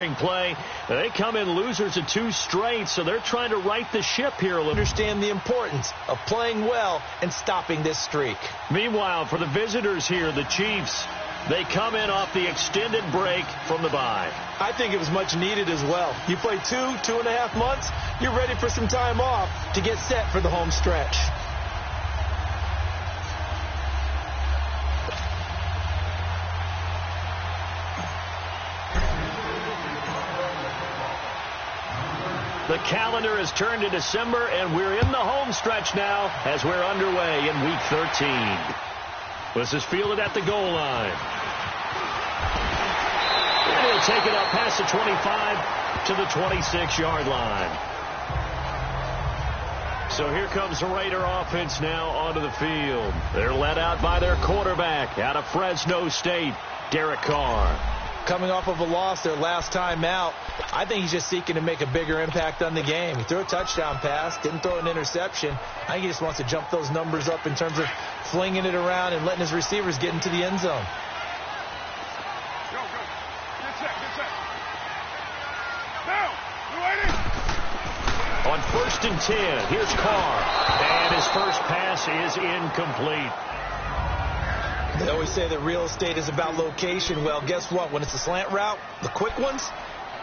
Play. They come in losers of 2 straight, so they're trying to right the ship here a little. Understand the importance of playing well and stopping this streak. Meanwhile, for the visitors here, the Chiefs, they come in off the extended break from the bye. I think it was much needed as well. You play 2.5 months, you're ready for some time off to get set for the home stretch. The calendar has turned to December, and we're in the home stretch now as we're underway in Week 13. This is fielded at the goal line. And he'll take it up past the 25 to the 26-yard line. So here comes the Raider offense now onto the field. They're led out by their quarterback out of Fresno State, Derek Carr. Coming off of a loss their last time out, I think he's just seeking to make a bigger impact on the game. He threw a touchdown pass, didn't throw an interception. I think he just wants to jump those numbers up in terms of flinging it around and letting his receivers get into the end zone. Go. Get set. Now, on 1st and 10, here's Carr. And his first pass is incomplete. They always say that real estate is about location. Well, guess what? When it's a slant route, the quick ones,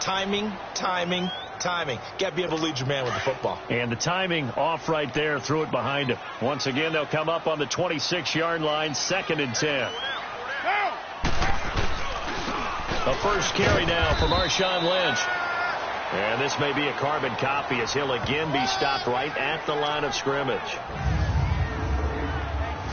timing. Got to be able to lead your man with the football. And the timing off right there, threw it behind him. Once again, they'll come up on the 26-yard line, 2nd and 10. The first carry now for Marshawn Lynch. And this may be a carbon copy as he'll again be stopped right at the line of scrimmage.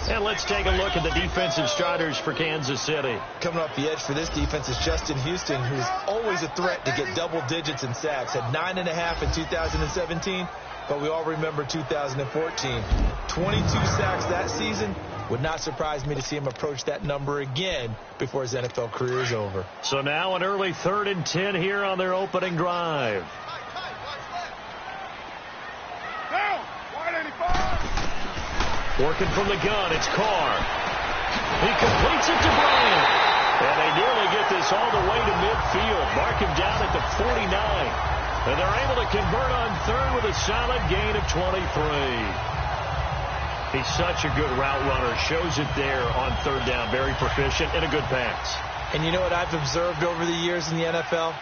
And let's take a look at the defensive starters for Kansas City. Coming off the edge for this defense is Justin Houston, who's always a threat to get double digits in sacks. Had 9.5 in 2017, but we all remember 2014. 22 sacks that season. Would not surprise me to see him approach that number again before his NFL career is over. So now an early 3rd and 10 here on their opening drive. Working from the gun, it's Carr. He completes it to Bryant. And they nearly get this all the way to midfield. Mark him down at the 49. And they're able to convert on 3rd with a solid gain of 23. He's such a good route runner. Shows it there on 3rd down. Very proficient and a good pass. And you know what I've observed over the years in the NFL?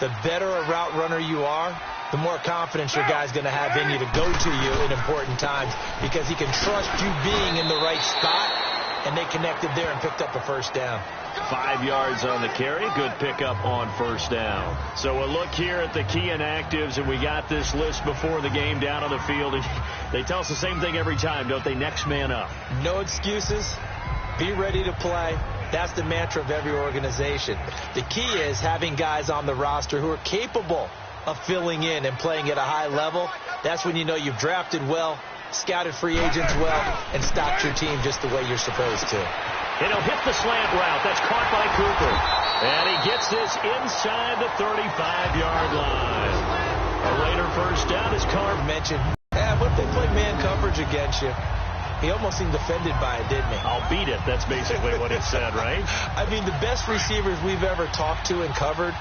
The better a route runner you are, the more confidence your guy's going to have in you to go to you in important times because he can trust you being in the right spot, and they connected there and picked up a 1st down. 5 yards on the carry. Good pickup on 1st down. So a look here at the key inactives, and we got this list before the game down on the field. And they tell us the same thing every time, don't they? Next man up. No excuses. Be ready to play. That's the mantra of every organization. The key is having guys on the roster who are capable of filling in and playing at a high level. That's when you know you've drafted well, scouted free agents well, and stocked your team just the way you're supposed to. And he'll hit the slant route. That's caught by Cooper. And he gets this inside the 35-yard line. A Raider 1st down, as Carr mentioned. What if they play man coverage against you? He almost seemed offended by it, didn't he? I'll beat it. That's basically what it said, right? I mean, the best receivers we've ever talked to and covered,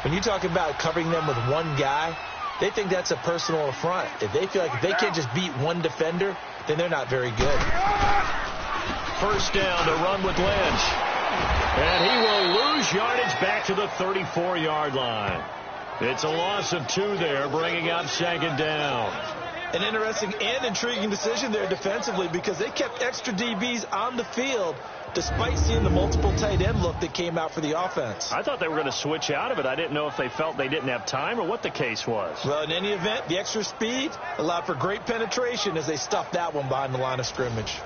when you talk about covering them with one guy, they think that's a personal affront. If they feel like if they can't just beat one defender, then they're not very good. 1st down to run with Lynch. And he will lose yardage back to the 34-yard line. It's a loss of 2 there, bringing up 2nd down. An interesting and intriguing decision there defensively because they kept extra DBs on the field despite seeing the multiple tight end look that came out for the offense. I thought they were going to switch out of it. I didn't know if they felt they didn't have time or what the case was. Well, in any event, the extra speed allowed for great penetration as they stuffed that one behind the line of scrimmage.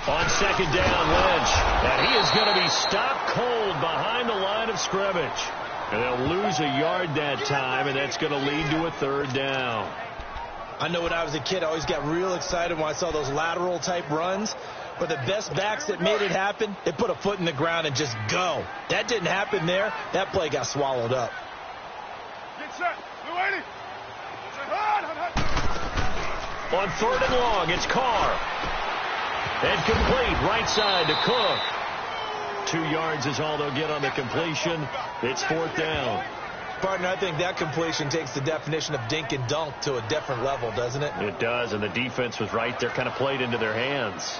On 2nd down, Lynch. And he is going to be stopped cold behind the line of scrimmage. And they'll lose a yard that time, and that's going to lead to a 3rd down. I know when I was a kid, I always got real excited when I saw those lateral-type runs. But the best backs that made it happen, they put a foot in the ground and just go. That didn't happen there. That play got swallowed up. Get set. Blue 80. On 3rd and long, it's Carr. And complete, right side to Cook. 2 yards is all they'll get on the completion. It's 4th down. Partner, I think that completion takes the definition of dink and dunk to a different level, doesn't it? It does, and the defense was right there, kind of played into their hands.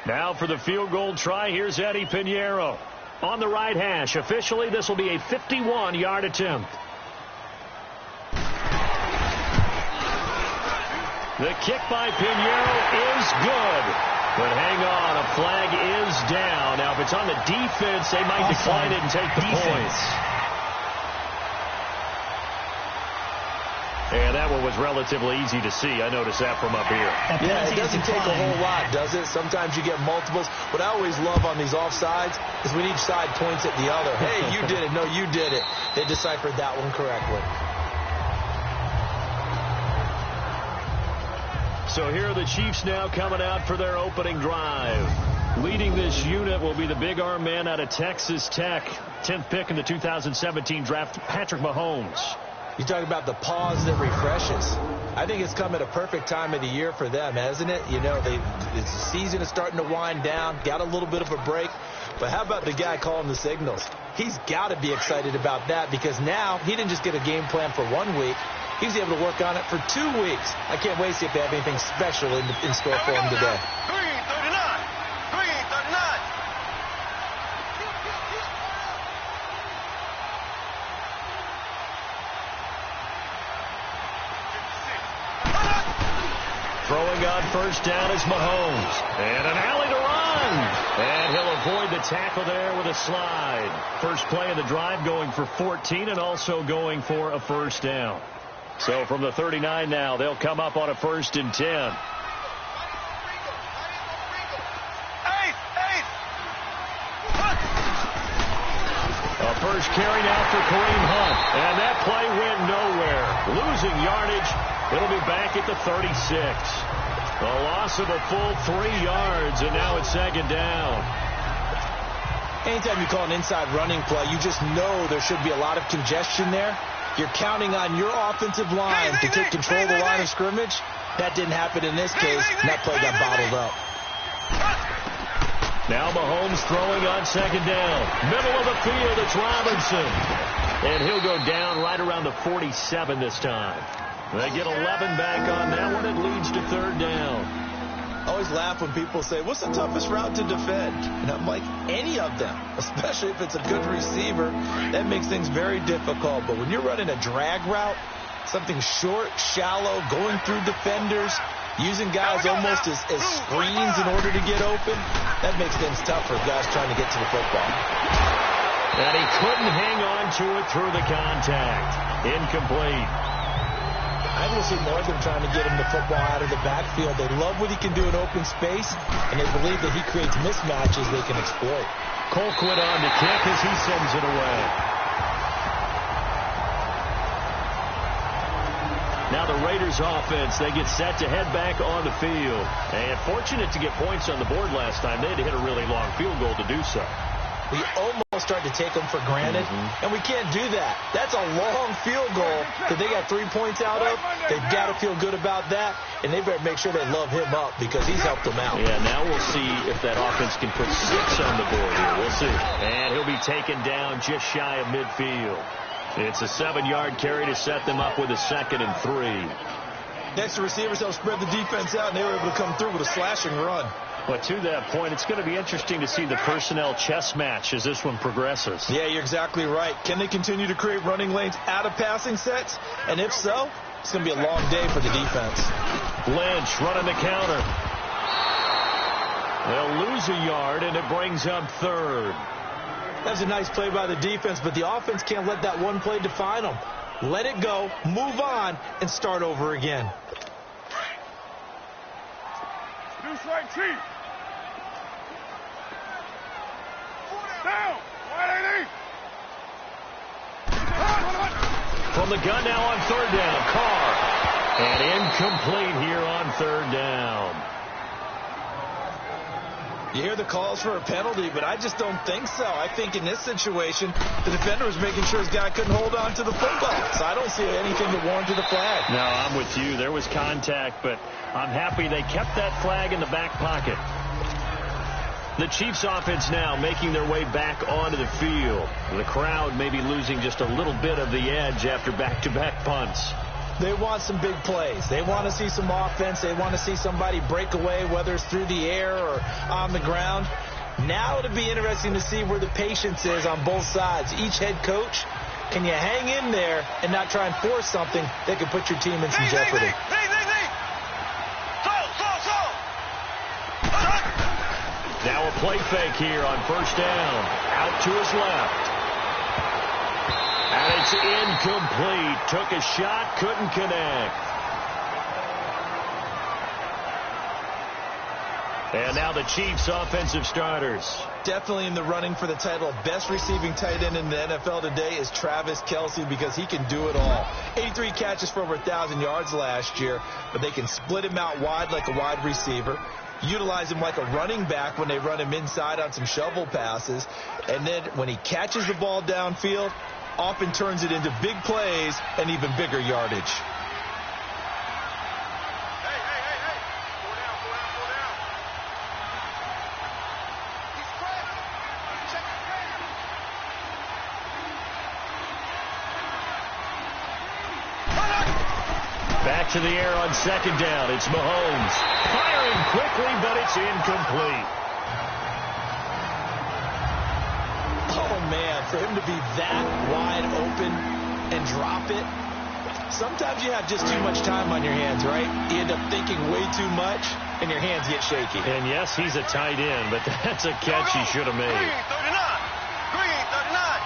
Now for the field goal try, here's Eddie Pinheiro. On the right hash, officially this will be a 51-yard attempt. The kick by Pinheiro is good. But hang on, a flag is down. Now, if it's on the defense, they might decline it and take the points. And that one was relatively easy to see. I noticed that from up here. Yeah, it doesn't take a whole lot, does it? Sometimes you get multiples. What I always love on these offsides is when each side points at the other. Hey, you did it. No, you did it. They deciphered that one correctly. So here are the Chiefs now coming out for their opening drive. Leading this unit will be the big arm man out of Texas Tech. 10th pick in the 2017 draft, Patrick Mahomes. You talk about the pause that refreshes. I think it's come at a perfect time of the year for them, hasn't it? You know, the season is starting to wind down, got a little bit of a break. But how about the guy calling the signals? He's got to be excited about that because now he didn't just get a game plan for 1 week. He was able to work on it for 2 weeks. I can't wait to see if they have anything special in store for him today. 339. Throwing on first down is Mahomes. And an alley to run. And he'll avoid the tackle there with a slide. First play of the drive going for 14 and also going for a first down. So from the 39 now, they'll come up on a 1st and 10. A first carry now for Kareem Hunt. And that play went nowhere. Losing yardage. It'll be back at the 36. A loss of a full 3 yards, and now it's 2nd down. Anytime you call an inside running play, you just know there should be a lot of congestion there. You're counting on your offensive line to take control of the line of scrimmage. That didn't happen in this case, and that play got bottled up. Now Mahomes throwing on 2nd down. Middle of the field, it's Robinson. And he'll go down right around the 47 this time. They get 11 back on that one. It leads to 3rd down. I always laugh when people say, what's the toughest route to defend? And I'm like, any of them, especially if it's a good receiver. That makes things very difficult. But when you're running a drag route, something short, shallow, going through defenders, using guys almost as screens in order to get open, that makes things tough for guys trying to get to the football. And he couldn't hang on to it through the contact. Incomplete. I will see more of them trying to get him the football out of the backfield. They love what he can do in open space, and they believe that he creates mismatches they can exploit. Colquitt on to kick as he sends it away. Now the Raiders offense, they get set to head back on the field. And fortunate to get points on the board last time. They had to hit a really long field goal to do so. We almost start to take them for granted, and we can't do that. That's a long field goal that they got 3 points out of. They've got to feel good about that, and they better make sure they love him up because he's helped them out. Yeah, now we'll see if that offense can put 6 on the board here. We'll see. And he'll be taken down just shy of midfield. It's a 7-yard carry to set them up with a 2nd and 3. Next, the receivers help spread the defense out, and they were able to come through with a slashing run. But to that point, it's going to be interesting to see the personnel chess match as this one progresses. Yeah, you're exactly right. Can they continue to create running lanes out of passing sets? And if so, it's going to be a long day for the defense. Lynch running the counter. They'll lose a yard, and it brings up 3rd. That's a nice play by the defense, but the offense can't let that one play define them. Let it go, move on, and start over again. Deuce right, Chief. Down. Wide 80. From the gun now on 3rd down. Carr. And incomplete here on 3rd down. You hear the calls for a penalty, but I just don't think so. I think in this situation, the defender was making sure his guy couldn't hold on to the football. So I don't see anything that warranted a flag. No, I'm with you. There was contact, but I'm happy they kept that flag in the back pocket. The Chiefs offense now making their way back onto the field. The crowd may be losing just a little bit of the edge after back-to-back punts. They want some big plays. They want to see some offense. They want to see somebody break away, whether it's through the air or on the ground. Now it'll be interesting to see where the patience is on both sides. Each head coach, can you hang in there and not try and force something that could put your team in some jeopardy? Now a play fake here on first down. Out to his left. And it's incomplete. Took a shot, couldn't connect. And now the Chiefs offensive starters. Definitely in the running for the title. Best receiving tight end in the NFL today is Travis Kelce because he can do it all. 83 catches for over 1,000 yards last year, but they can split him out wide like a wide receiver, utilize him like a running back when they run him inside on some shovel passes, and then when he catches the ball downfield, often turns it into big plays and even bigger yardage. Back to the air on second down. It's Mahomes. Firing quickly, but it's incomplete. Oh, man, for him to be that wide open and drop it, sometimes you have just too much time on your hands, right? You end up thinking way too much, and your hands get shaky. And, yes, he's a tight end, but that's a catch he should have made. Green 39. Green 39.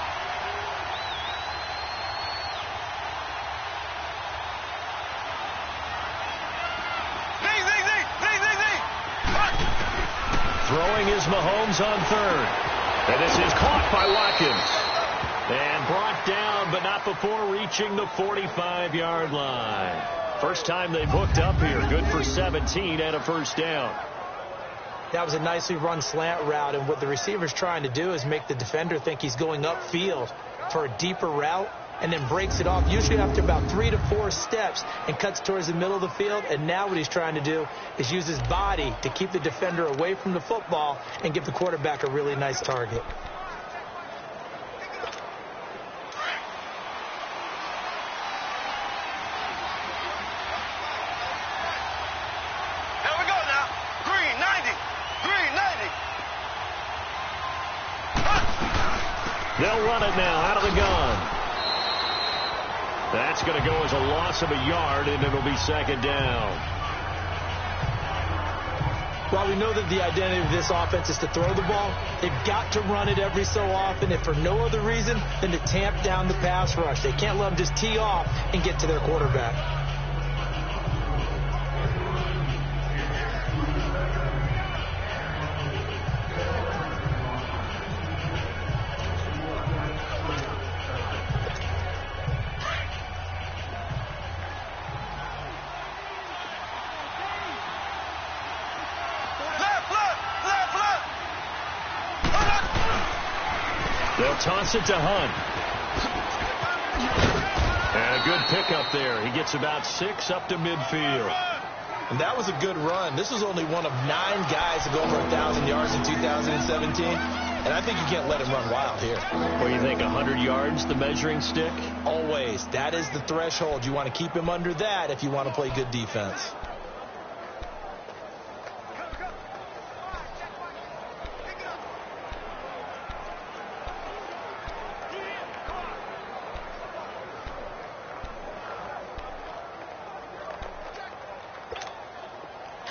Throwing is Mahomes on third. And this is caught by Watkins. And brought down, but not before reaching the 45-yard line. First time they've hooked up here. Good for 17 and a first down. That was a nicely run slant route, and what the receiver's trying to do is make the defender think he's going upfield for a deeper route, and then breaks it off, usually after about 3 to 4 steps, and cuts towards the middle of the field. And now what he's trying to do is use his body to keep the defender away from the football and give the quarterback a really nice target. Here we go now. Green 90. Green 90. They'll run it now out of the gun. That's going to go as a loss of a yard, and it'll be second down. While we know that the identity of this offense is to throw the ball, they've got to run it every so often, if for no other reason than to tamp down the pass rush. They can't let them just tee off and get to their quarterback. They'll toss it to Hunt. And a good pickup there. He gets about 6 up to midfield. And that was a good run. This was only one of 9 guys to go over 1,000 yards in 2017. And I think you can't let him run wild here. What do you think, 100 yards, the measuring stick? Always. That is the threshold. You want to keep him under that if you want to play good defense.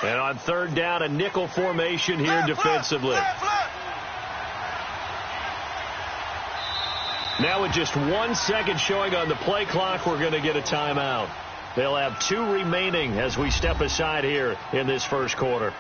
And on third down, a nickel formation here defensively. Now with just 1 second showing on the play clock, we're going to get a timeout. They'll have 2 remaining as we step aside here in this first quarter.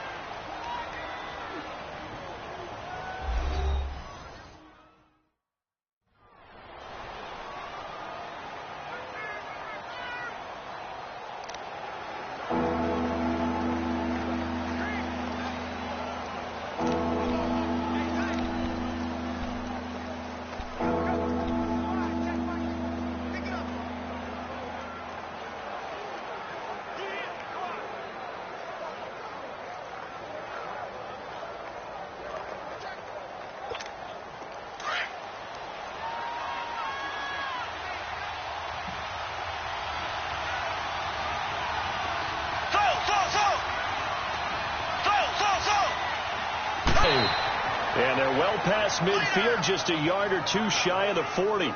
well past midfield, just a yard or two shy of the 40.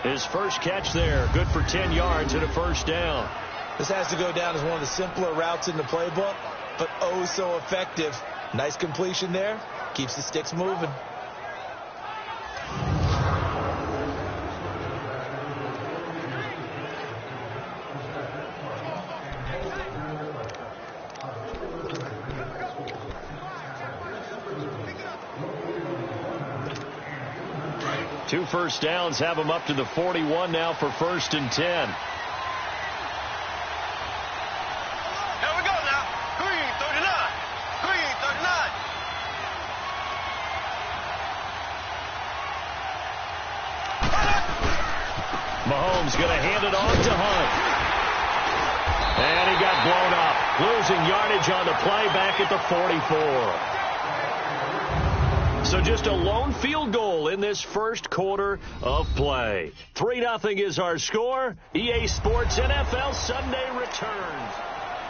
His first catch there, good for 10 yards and a first down. This has to go down as one of the simpler routes in the playbook, but oh so effective. Nice completion there. Keeps the sticks moving. Two first downs have him up to the 41 now for 1st and 10. Here we go now. Green 39. Green 39. Mahomes going to hand it off to Hunt. And he got blown up. Losing yardage on the play back at the 44. So just a lone field goal in this first quarter of play. 3-0 is our score. EA Sports NFL Sunday returns.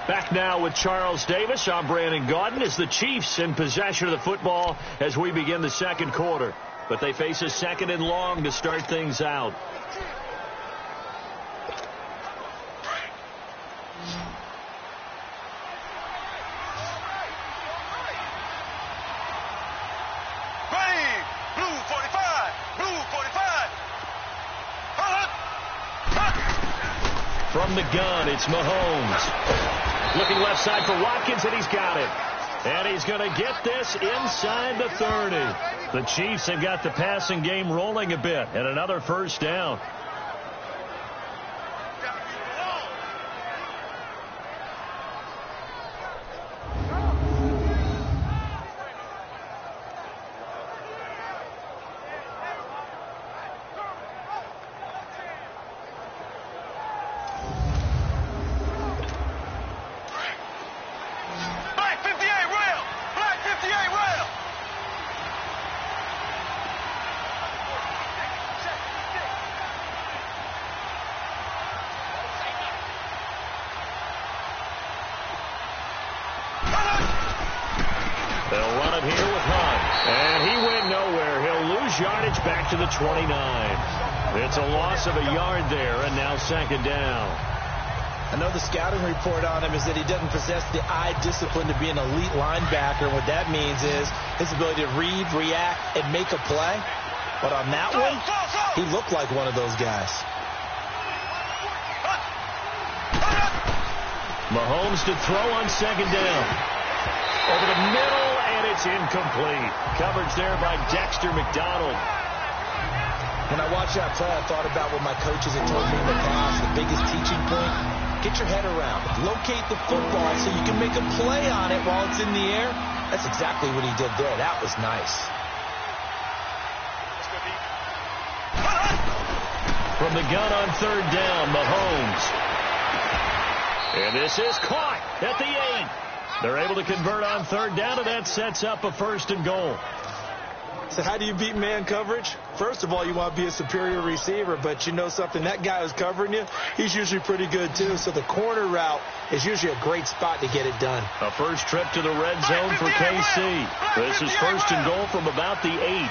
Back now with Charles Davis. I'm Brandon Gaudin as the Chiefs in possession of the football as we begin the second quarter. But they face a 2nd and long to start things out. From the gun, it's Mahomes. Looking left side for Watkins, and he's got it. And he's going to get this inside the 30. The Chiefs have got the passing game rolling a bit, and another first down. They'll run it here with Hunt. And he went nowhere. He'll lose yardage back to the 29. It's a loss of a yard there, and now 2nd down. I know the scouting report on him is that he doesn't possess the eye discipline to be an elite linebacker. What that means is his ability to read, react, and make a play. But on that one, he looked like one of those guys. Mahomes to throw on 2nd down. Over the middle, and it's incomplete. Coverage there by Dexter McDonald. When I watched that play, I thought about what my coaches had told me in the past. The biggest teaching point, get your head around it. Locate the football so you can make a play on it while it's in the air. That's exactly what he did there. That was nice. From the gun on 3rd down, Mahomes. And this is caught at the 8. They're able to convert on 3rd down, and that sets up a 1st and goal. So how do you beat man coverage? First of all, you want to be a superior receiver, but you know something, that guy who's covering you, he's usually pretty good too. So the corner route is usually a great spot to get it done. A first trip to the red zone for KC. This is 1st and goal from about the 8.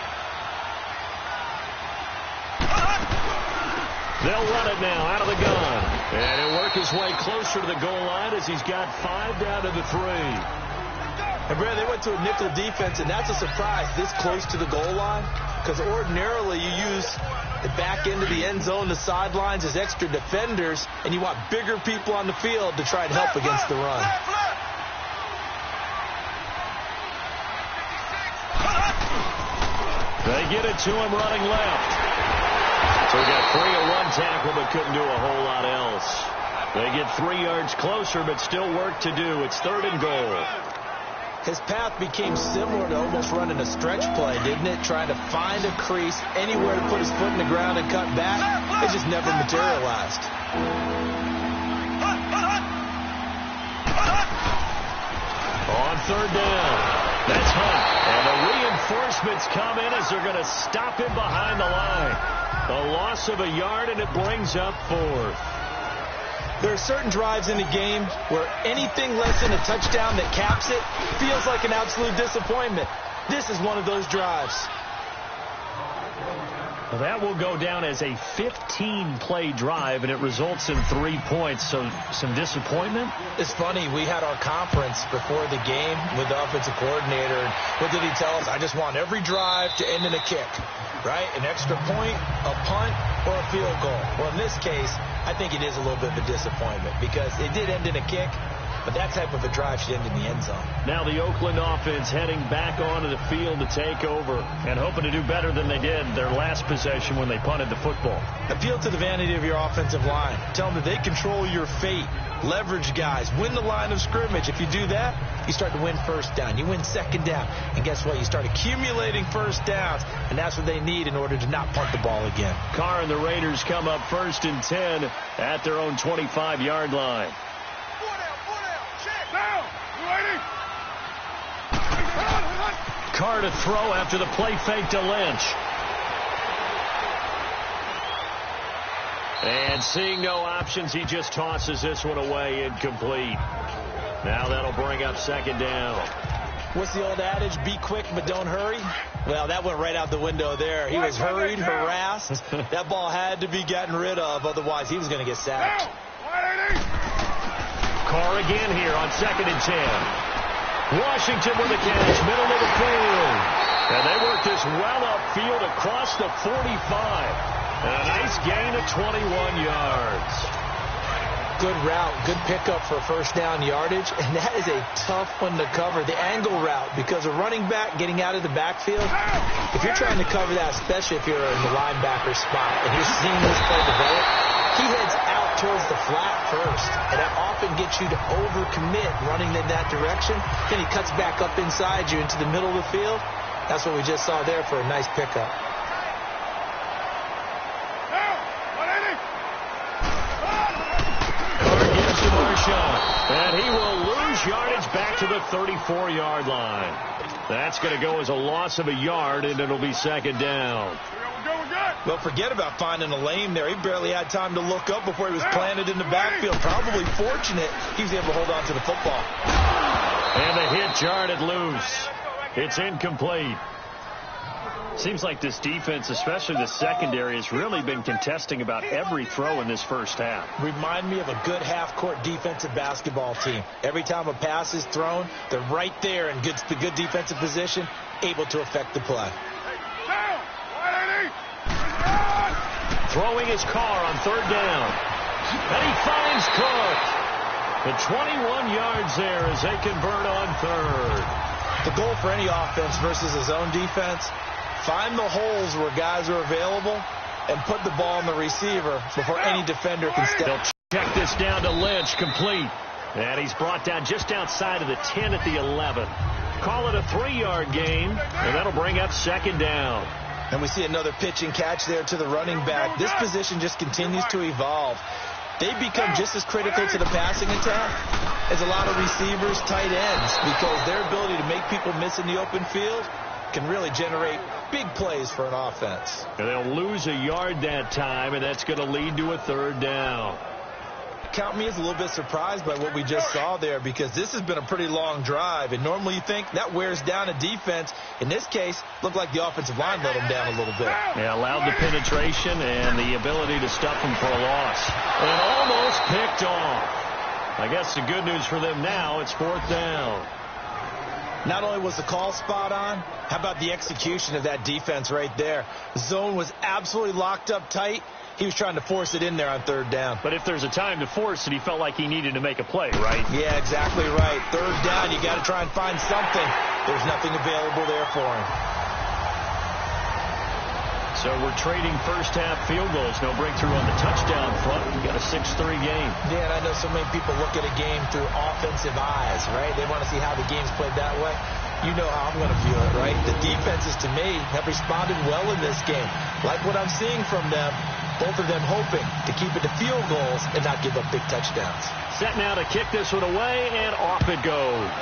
They'll run it now out of the gun. And he'll work his way closer to the goal line as he's got 5 down to the 3. And Brad, they went to a nickel defense, and that's a surprise this close to the goal line. Because ordinarily you use the back end of the end zone, the sidelines as extra defenders, and you want bigger people on the field to try and help against the run. They get it to him running left. So he got 3 on one tackle, but couldn't do a whole lot else. They get 3 yards closer, but still work to do. It's 3rd and goal. His path became similar to almost running a stretch play, didn't it? Trying to find a crease, anywhere to put his foot in the ground and cut back. It just never materialized. On 3rd down, that's Hunt. And the reinforcements come in as they're going to stop him behind the line. A loss of a yard, and it brings up 4th. There are certain drives in the game where anything less than a touchdown that caps it feels like an absolute disappointment. This is one of those drives. Well, that will go down as a 15-play drive, and it results in 3 points. So some disappointment? It's funny. We had our conference before the game with the offensive coordinator. And what did he tell us? I just want every drive to end in a kick, right? An extra point, a punt, or a field goal. Well, in this case, I think it is a little bit of a disappointment because it did end in a kick. But that type of a drive should end in the end zone. Now the Oakland offense heading back onto the field to take over and hoping to do better than they did their last possession when they punted the football. Appeal to the vanity of your offensive line. Tell them that they control your fate. Leverage guys. Win the line of scrimmage. If you do that, you start to win first down. You win second down. And guess what? You start accumulating first downs. And that's what they need in order to not punt the ball again. Carr and the Raiders come up 1st and 10 at their own 25-yard line. Carr to throw after the play fake to Lynch. And seeing no options, he just tosses this one away, incomplete. Now that'll bring up 2nd down. What's the old adage? Be quick, but don't hurry. Well, that went right out the window there. He was hurried, harassed. That ball had to be gotten rid of, otherwise he was going to get sacked. Carr again here on 2nd and 10. Washington with a catch, middle of the field. And they work this well upfield across the 45. And a nice gain of 21 yards. Good route, good pickup for first down yardage. And that is a tough one to cover, the angle route, because a running back getting out of the backfield, if you're trying to cover that, especially if you're in the linebacker spot and you're seeing this play develop, he heads out towards the flat first, and that often gets you to overcommit running in that direction. Then he cuts back up inside you into the middle of the field. That's what we just saw there for a nice pickup. Carr gives to Marshawn, and he will lose yardage back to the 34-yard line. That's going to go as a loss of a yard, and it'll be 2nd down. Well, forget about finding a lane there. He barely had time to look up before he was planted in the backfield. Probably fortunate he was able to hold on to the football. And the hit jarred loose. It's incomplete. Seems like this defense, especially the secondary, has really been contesting about every throw in this first half. Remind me of a good half-court defensive basketball team. Every time a pass is thrown, they're right there in the good defensive position, able to affect the play. Throwing his Carr on 3rd down. And he finds Cook. The 21 yards there as they convert on 3rd. The goal for any offense versus a zone defense, find the holes where guys are available and put the ball in the receiver before any defender can step. They'll check this down to Lynch, complete. And he's brought down just outside of the 10 at the 11. Call it a 3-yard gain, and that'll bring up 2nd down. And we see another pitch and catch there to the running back. This position just continues to evolve. They become just as critical to the passing attack as a lot of receivers, tight ends, because their ability to make people miss in the open field can really generate big plays for an offense. And they'll lose a yard that time, and that's going to lead to a 3rd down. Count me as a little bit surprised by what we just saw there, because this has been a pretty long drive, and normally you think that wears down a defense. In this case, looked like the offensive line let them down a little bit. Yeah, allowed the penetration and the ability to stuff them for a loss. And almost picked off. I guess the good news for them now, it's 4th down. Not only was the call spot on, how about the execution of that defense right there? The zone was absolutely locked up tight. He was trying to force it in there on 3rd down. But if there's a time to force it, he felt like he needed to make a play, right? Yeah, exactly right. 3rd down, you got to try and find something. There's nothing available there for him. So we're trading first half field goals. No breakthrough on the touchdown front. We got a 6-3 game. Yeah, and I know so many people look at a game through offensive eyes, right? They want to see how the game's played that way. You know how I'm going to view it, right? The defenses, to me, have responded well in this game. Like what I'm seeing from them, both of them hoping to keep it to field goals and not give up big touchdowns. Set now to kick this one away, and off it goes.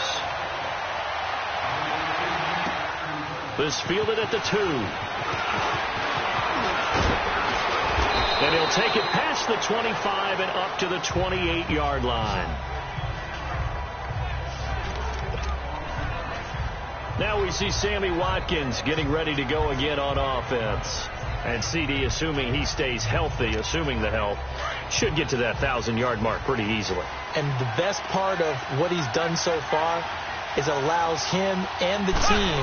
This fielded at the 2. And he'll take it past the 25 and up to the 28-yard line. Now we see Sammy Watkins getting ready to go again on offense. And CD, assuming he stays healthy, assuming the health, should get to that 1,000-yard mark pretty easily. And the best part of what he's done so far is it allows him and the team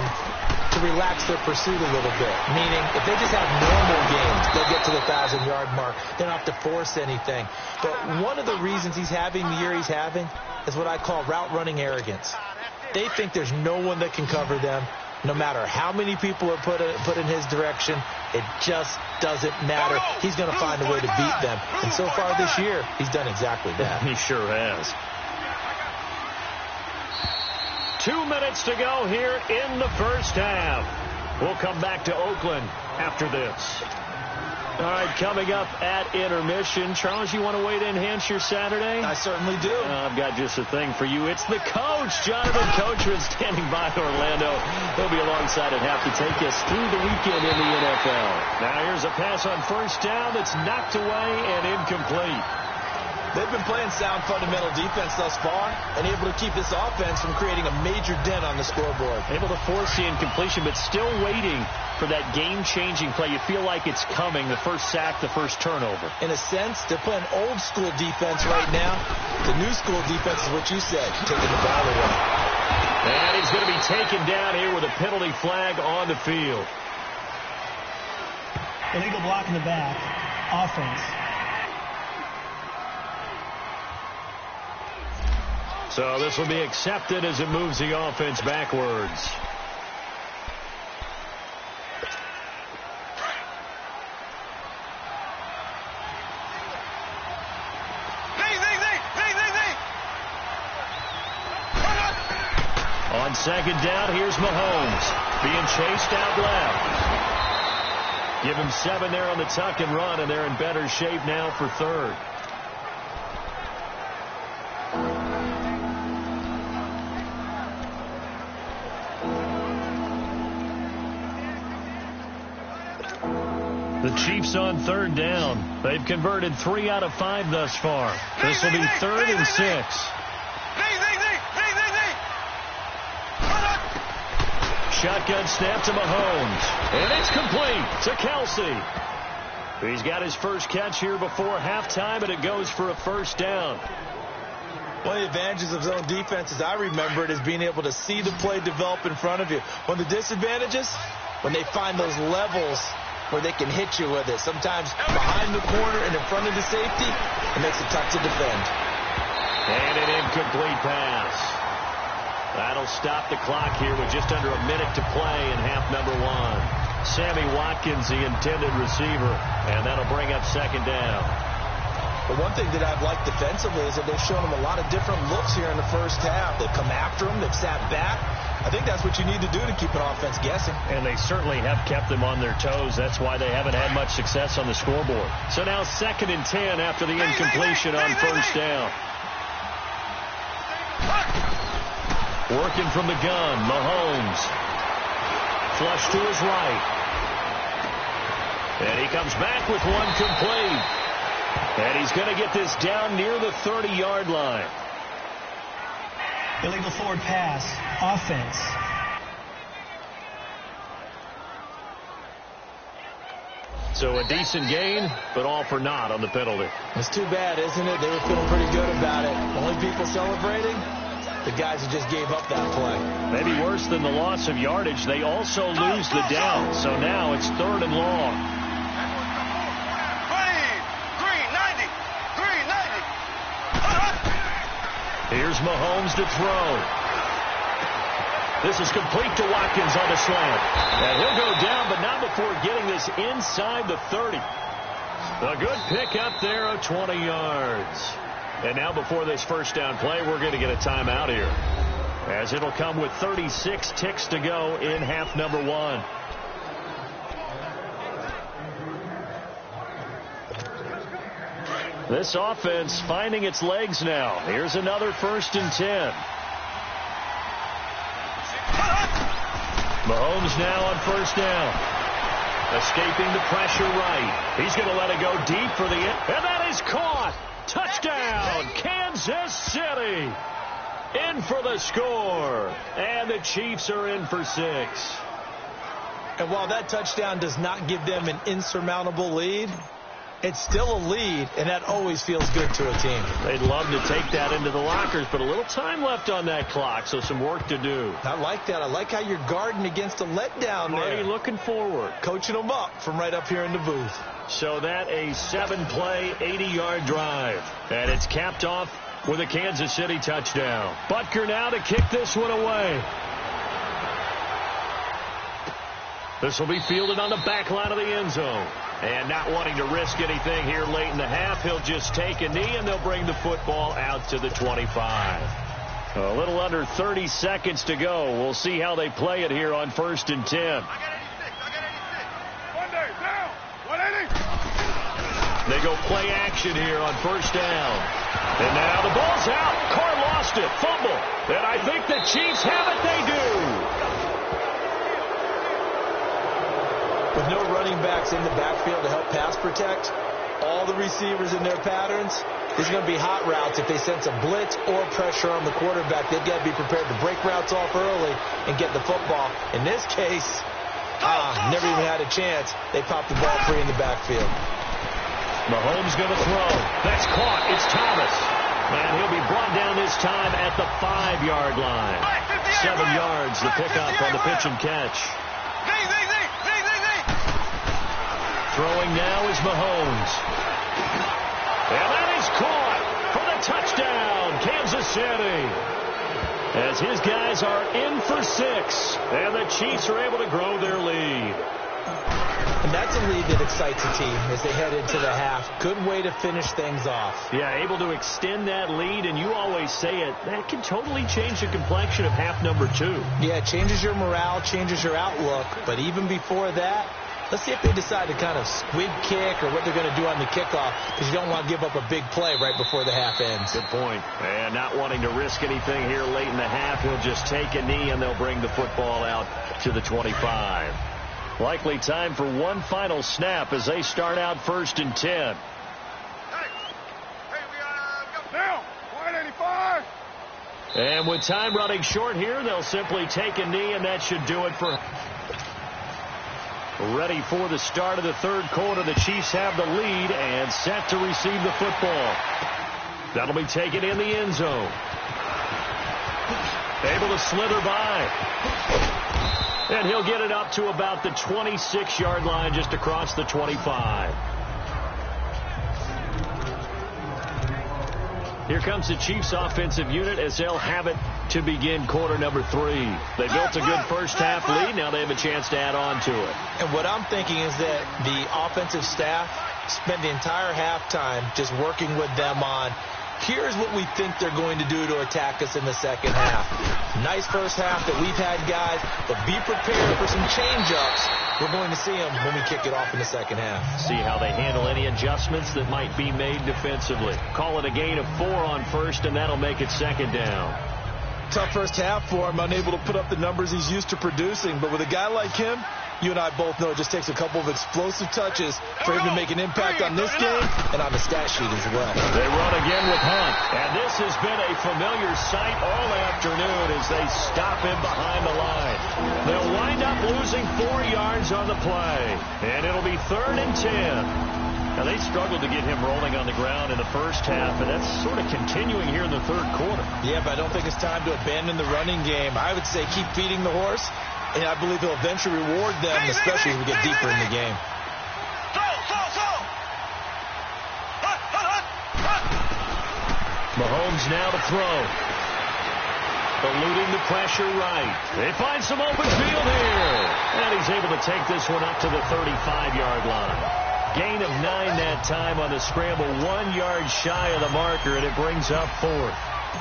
to relax their pursuit a little bit. Meaning, if they just have normal games, they'll get to the 1,000-yard mark. They don't have to force anything. But one of the reasons he's having the year he's having is what I call route running arrogance. They think there's no one that can cover them. No matter how many people are put in his direction, it just doesn't matter. He's going to find a way to beat them. And so far this year, he's done exactly that. He sure has. 2 minutes to go here in the first half. We'll come back to Oakland after this. All right, coming up at intermission. Charles, you want to wait to enhance your Saturday? I certainly do. I've got just a thing for you. It's the coach, Jonathan Coachman, standing by Orlando. He'll be alongside at half to take us through the weekend in the NFL. Now here's a pass on first down that's knocked away and incomplete. They've been playing sound fundamental defense thus far and able to keep this offense from creating a major dent on the scoreboard. Able to force the incompletion, but still waiting for that game-changing play. You feel like it's coming, the first sack, the first turnover. In a sense, they're playing old-school defense right now. The new-school defense is what you said, taking the ball away. And he's going to be taken down here with a penalty flag on the field. Illegal block in the back. Offense. So this will be accepted as it moves the offense backwards. On second down, here's Mahomes being chased out left. Give him 7 there on the tuck and run, and they're in better shape now for third. The Chiefs on third down. They've converted 3 out of 5 thus far. This will be 3rd and 6. Shotgun snap to Mahomes. And it's complete to Kelsey. He's got his first catch here before halftime, and it goes for a first down. One of the advantages of zone defense, as I remember it, is being able to see the play develop in front of you. One of the disadvantages, when they find those levels where they can hit you with it. Sometimes behind the corner and in front of the safety, it makes it tough to defend. And an incomplete pass. That'll stop the clock here with just under a minute to play in half number 1. Sammy Watkins, the intended receiver, and that'll bring up second down. But one thing that I've liked defensively is that they've shown him a lot of different looks here in the first half. They've come after him. They've sat back. I think that's what you need to do to keep an offense guessing. And they certainly have kept them on their toes. That's why they haven't had much success on the scoreboard. So now 2nd and 10 after the incompletion on first down. Working from the gun, Mahomes. Flush to his right. And he comes back with one complete. And he's going to get this down near the 30-yard line. Illegal forward pass. Offense. So a decent gain, but all for naught on the penalty. It's too bad, isn't it? They were feeling pretty good about it. Only people celebrating? The guys who just gave up that play. Maybe worse than the loss of yardage, they also lose the down. So now it's 3rd and long. 390. Here's Mahomes to throw. This is complete to Watkins on the slant. And he'll go down, but not before getting this inside the 30. A good pickup there of 20 yards. And now before this first down play, we're going to get a timeout here, as it'll come with 36 ticks to go in half number 1. This offense finding its legs now. Here's another 1st and 10. Mahomes now on first down. Escaping the pressure right. He's going to let it go deep for the end. And that is caught. Touchdown, Kansas City. in for the score. And the Chiefs are in for 6. And while that touchdown does not give them an insurmountable lead, it's still a lead, and that always feels good to a team. They'd love to take that into the lockers, but a little time left on that clock, so some work to do. I like that. I like how you're guarding against a letdown there. Already looking forward. Coaching them up from right up here in the booth. So that a 7-play, 80-yard drive. And it's capped off with a Kansas City touchdown. Butker now to kick this one away. This will be fielded on the back line of the end zone. And not wanting to risk anything here late in the half, he'll just take a knee, and they'll bring the football out to the 25. A little under 30 seconds to go. We'll see how they play it here on 1st and 10. I got 86. One day, down. 180. They go play action here on 1st down. And now the ball's out. Carr lost it. Fumble. And I think the Chiefs have it. They do. With no running backs in the backfield to help pass protect, all the receivers in their patterns, these are going to be hot routes. If they sense a blitz or pressure on the quarterback, they've got to be prepared to break routes off early and get the football. In this case, never even had a chance. They popped the ball free in the backfield. Mahomes going to throw. That's caught. It's Thomas. And he'll be brought down this time at the 5-yard line. 7 yards, the pickup on the pitch and catch. Throwing now is Mahomes. And that is caught for the touchdown, Kansas City. As his guys are in for 6, and the Chiefs are able to grow their lead. And that's a lead that excites a team as they head into the half. Good way to finish things off. Yeah, able to extend that lead, and you always say it, that can totally change the complexion of half number 2. Yeah, it changes your morale, changes your outlook, but even before that, let's see if they decide to kind of squib kick or what they're going to do on the kickoff, because you don't want to give up a big play right before the half ends. Good point. And not wanting to risk anything here late in the half, he'll just take a knee, and they'll bring the football out to the 25. Likely time for one final snap as they start out 1st and 10. Hey, we go down. 185. And with time running short here, they'll simply take a knee, and that should do it for... Ready for the start of the 3rd quarter. The Chiefs have the lead and set to receive the football. That'll be taken in the end zone. Able to slither by. And he'll get it up to about the 26-yard line, just across the 25. Here comes the Chiefs offensive unit as they'll have it to begin quarter number 3. They built a good first half lead. Now they have a chance to add on to it. And what I'm thinking is that the offensive staff spend the entire halftime just working with them on, here's what we think they're going to do to attack us in the second half. Nice first half that we've had, guys, but be prepared for some change-ups. We're going to see them when we kick it off in the second half. See how they handle any adjustments that might be made defensively. Call it a gain of 4 on 1st, and that'll make it 2nd down. Tough first half for him, unable to put up the numbers he's used to producing. But with a guy like him, you and I both know it just takes a couple of explosive touches for him to make an impact on this game and on the stat sheet as well. They run again with Hunt. And this has been a familiar sight all afternoon as they stop him behind the line. They'll wind up losing 4 yards on the play. And it'll be 3rd and 10. Now, they struggled to get him rolling on the ground in the first half, and that's sort of continuing here in the 3rd quarter. Yeah, but I don't think it's time to abandon the running game. I would say keep feeding the horse, and I believe he'll eventually reward them, especially as we get deeper in the game. Mahomes now to throw. Eluding the pressure right. They find some open field here. And he's able to take this one up to the 35-yard line. Gain of 9 that time on the scramble. 1 yard shy of the marker, and it brings up 4th.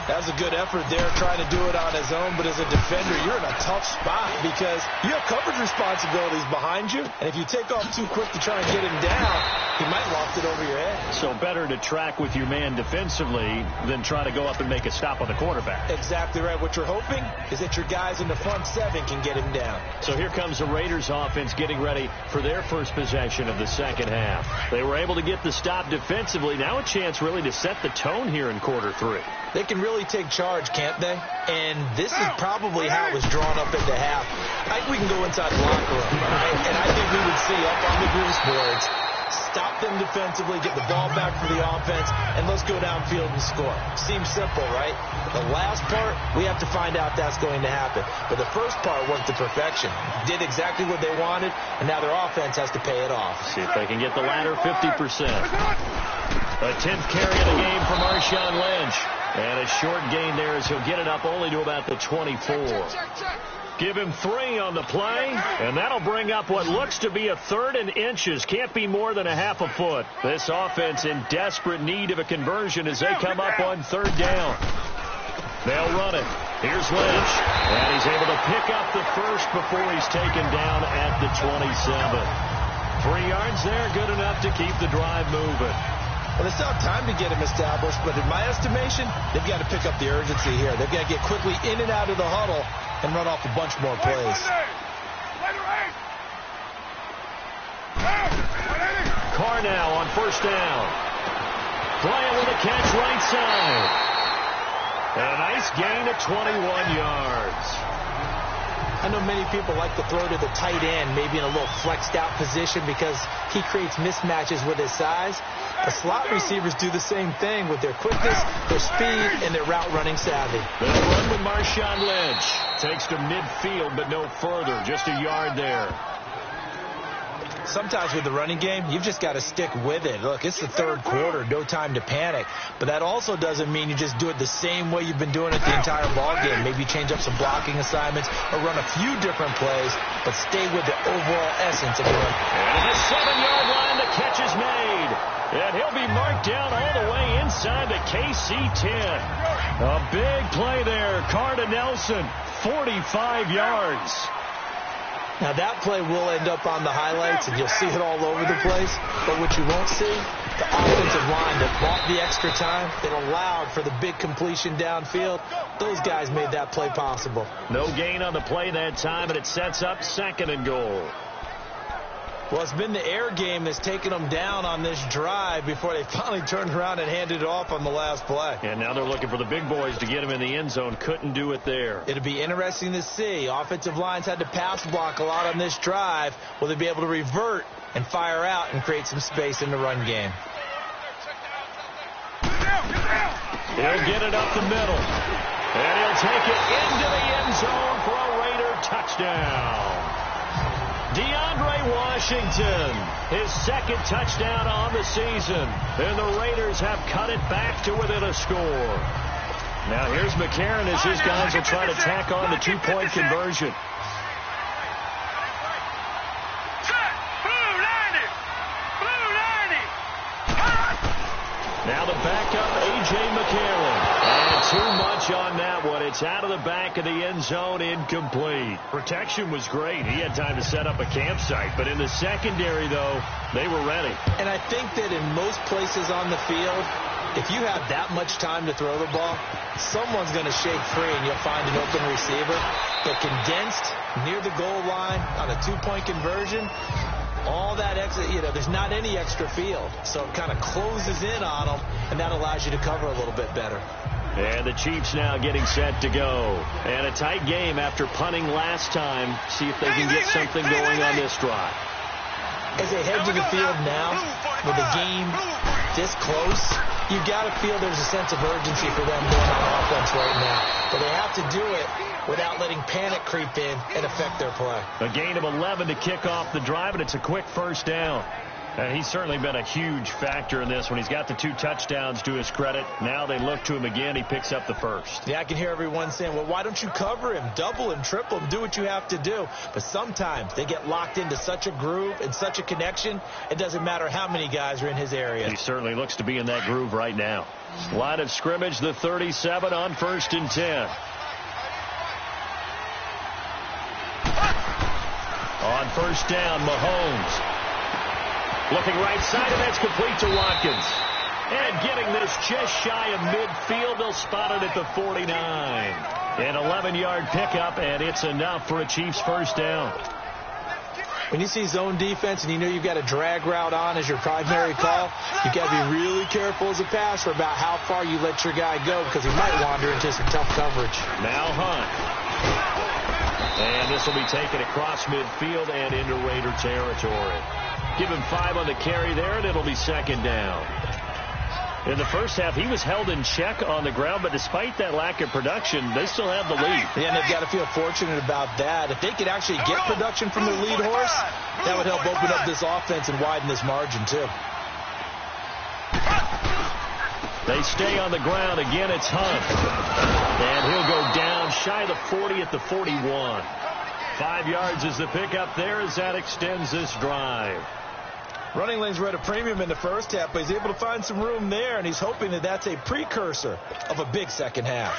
That was a good effort there, trying to do it on his own. But as a defender, you're in a tough spot because you have coverage responsibilities behind you. And if you take off too quick to try and get him down, he might loft it over your head. So better to track with your man defensively than try to go up and make a stop on the quarterback. Exactly right. What you're hoping is that your guys in the front 7 can get him down. So here comes the Raiders offense getting ready for their first possession of the second half. They were able to get the stop defensively. Now a chance really to set the tone here in quarter 3. They can really take charge, can't they? And this is probably how it was drawn up into half. I think we can go inside the locker room, right? And I think we would see up on the grease boards, stop them defensively, get the ball back for the offense, and let's go downfield and score. Seems simple, right? The last part, we have to find out that's going to happen. But the first part worked to perfection. Did exactly what they wanted, and now their offense has to pay it off. See if they can get the latter 50%. A 10th carry of the game for Marshawn Lynch. And a short gain there as he'll get it up only to about the 24. Give him 3 on the play, and that'll bring up what looks to be a 3rd and inches. Can't be more than a half a foot. This offense in desperate need of a conversion as they come up on 3rd down. They'll run it. Here's Lynch, and he's able to pick up the first before he's taken down at the 27. 3 yards there, good enough to keep the drive moving. Well, it's not time to get him established, but in my estimation, they've got to pick up the urgency here. They've got to get quickly in and out of the huddle and run off a bunch more plays. Carr now on 1st down. Bryant with a catch right side. And a nice gain of 21 yards. I know many people like to throw to the tight end, maybe in a little flexed out position because he creates mismatches with his size. The slot receivers do the same thing with their quickness, their speed, and their route running savvy. They'll run with Marshawn Lynch. Takes to midfield, but no further. Just a yard there. Sometimes with the running game, you've just got to stick with it. Look, it's the 3rd quarter, no time to panic. But that also doesn't mean you just do it the same way you've been doing it the entire ball game. Maybe change up some blocking assignments or run a few different plays, but stay with the overall essence of the run. And at the 7-yard line, the catch is made. And he'll be marked down all the way inside the KC-10. A big play there. Carr to Nelson, 45 yards. Now, that play will end up on the highlights, and you'll see it all over the place. But what you won't see, the offensive line that bought the extra time, that allowed for the big completion downfield, those guys made that play possible. No gain on the play that time, and it sets up 2nd and goal. Well, it's been the air game that's taken them down on this drive before they finally turned around and handed it off on the last play. And now they're looking for the big boys to get him in the end zone. Couldn't do it there. It'll be interesting to see. Offensive lines had to pass block a lot on this drive. Will they be able to revert and fire out and create some space in the run game? He'll get it up the middle. And he'll take it into the end zone for a Raider touchdown. DeAndre Washington, his 2nd touchdown on the season. And the Raiders have cut it back to within a score. Now here's McCarron as his guys will try to tack on the 2-point conversion. Now the backup, A.J. McCarron. And too much on that one. It's out of the back of the end zone, incomplete. Protection was great. He had time to set up a campsite. But in the secondary, though, they were ready. And I think that in most places on the field, if you have that much time to throw the ball, someone's going to shake free and you'll find an open receiver. But condensed near the goal line on a 2-point conversion, all that extra, there's not any extra field. So it kind of closes in on them, and that allows you to cover a little bit better. And the Chiefs now getting set to go. And a tight game after punting last time. See if they can get something going on this drive. As they head to the field now, with the game this close, you've got to feel there's a sense of urgency for them going on offense right now. But they have to do it without letting panic creep in and affect their play. A gain of 11 to kick off the drive, and it's a quick 1st down. And he's certainly been a huge factor in this one. He's got the 2 touchdowns to his credit. Now they look to him again. He picks up the 1st. Yeah, I can hear everyone saying, well, why don't you cover him, double him, triple him, do what you have to do. But sometimes they get locked into such a groove and such a connection, it doesn't matter how many guys are in his area. He certainly looks to be in that groove right now. Line of scrimmage, the 37 on 1st and 10. On 1st down, Mahomes. Looking right side, and that's complete to Watkins. And getting this just shy of midfield, they'll spot it at the 49. An 11-yard pickup, and it's enough for a Chiefs 1st down. When you see zone defense and you know you've got a drag route on as your primary call, you've got to be really careful as a passer about how far you let your guy go because he might wander into some tough coverage. Now Hunt. And this will be taken across midfield and into Raider territory. Give him 5 on the carry there, and it'll be second down. In the first half, he was held in check on the ground, but despite that lack of production, they still have the lead. Yeah, and they've got to feel fortunate about that. If they could actually get production from their lead horse, that would help open up this offense and widen this margin, too. They stay on the ground. Again, it's Hunt. And he'll go down shy of the 40 at the 41. 5 yards is the pickup there as that extends this drive. Running lanes were at a premium in the first half, but he's able to find some room there, and he's hoping that that's a precursor of a big second half.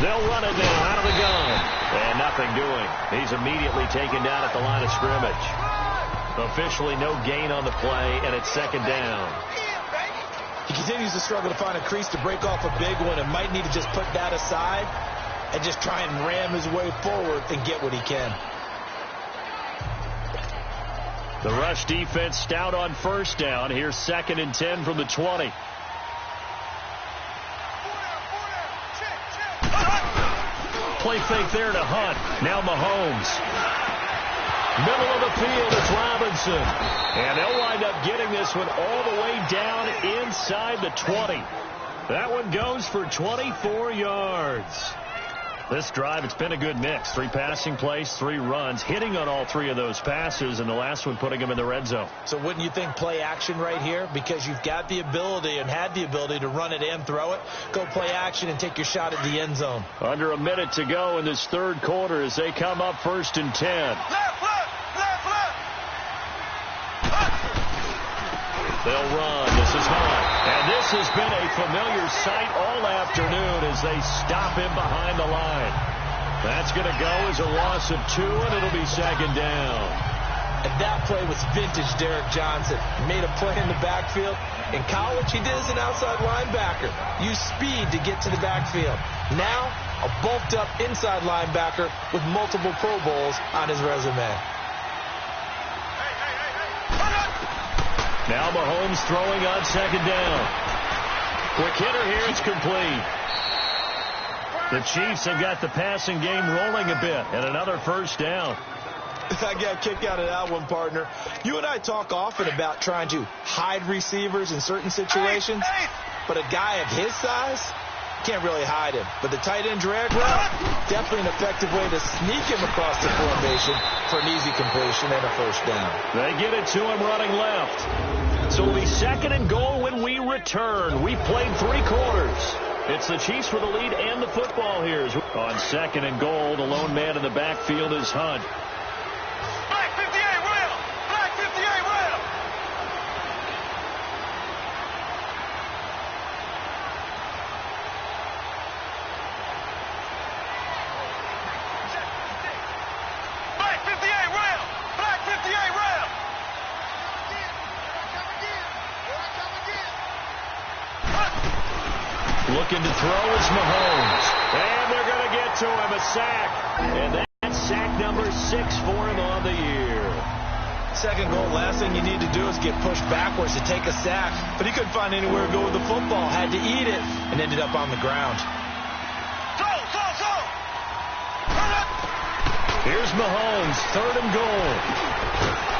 They'll run it down out of the gun. And nothing doing. He's immediately taken down at the line of scrimmage. Officially no gain on the play, and it's second down. He continues to struggle to find a crease to break off a big one and might need to just put that aside and just try and ram his way forward and get what he can. The rush defense stout on first down. Here's 2nd and 10 from the 20. Play fake there to Hunt. Now Mahomes. Middle of the field, it's Robinson. And they'll wind up getting this one all the way down inside the 20. That one goes for 24 yards. This drive, it's been a good mix. 3 passing plays, 3 runs, hitting on all 3 of those passes, and the last one putting them in the red zone. So wouldn't you think play action right here? Because you've got the ability and had the ability to run it and throw it. Go play action and take your shot at the end zone. Under a minute to go in this third quarter as they come up 1st and 10. They'll run. This is Hunt. And this has been a familiar sight all afternoon as they stop him behind the line. That's going to go as a loss of 2, and it'll be second down. And that play was vintage Derek Johnson. He made a play in the backfield. In college, he did as an outside linebacker. Used speed to get to the backfield. Now, a bulked-up inside linebacker with multiple Pro Bowls on his resume. Now Mahomes throwing on second down. Quick hitter here, it's complete. The Chiefs have got the passing game rolling a bit, and another first down. I got a kick out of that one, partner. You and I talk often about trying to hide receivers in certain situations, but a guy of his size can't really hide him. But the tight end drag route, definitely an effective way to sneak him across the formation for an easy completion and a first down. They get it to him running left. So it'll be 2nd and goal when we return. We played 3 quarters. It's the Chiefs with the lead and the football here. On 2nd and goal, the lone man in the backfield is Hunt. Black 58 rail! Black 58 rail! Black 58 rail! Black 58 rail! Looking to throw is Mahomes. And they're going to get to him, a sack. And that's sack number 6 for him on the year. 2nd goal, last thing you need to do is get pushed backwards to take a sack. But he couldn't find anywhere to go with the football. Had to eat it and ended up on the ground. Here's Mahomes, 3rd and goal.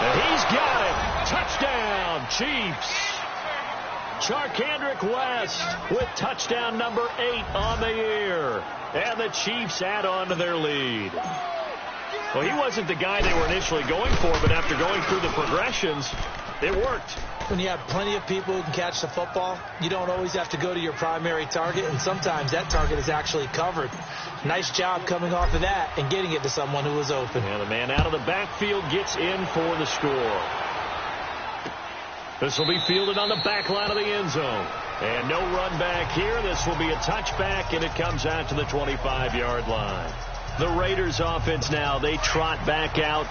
And he's got it. Touchdown, Chiefs. Charcandrick West with touchdown number 8 on the year. And the Chiefs add on to their lead. Well, he wasn't the guy they were initially going for, but after going through the progressions, it worked. When you have plenty of people who can catch the football, you don't always have to go to your primary target, and sometimes that target is actually covered. Nice job coming off of that and getting it to someone who was open. And the man out of the backfield gets in for the score. This will be fielded on the back line of the end zone. And no run back here. This will be a touchback, and it comes out to the 25-yard line. The Raiders offense now, they trot back out.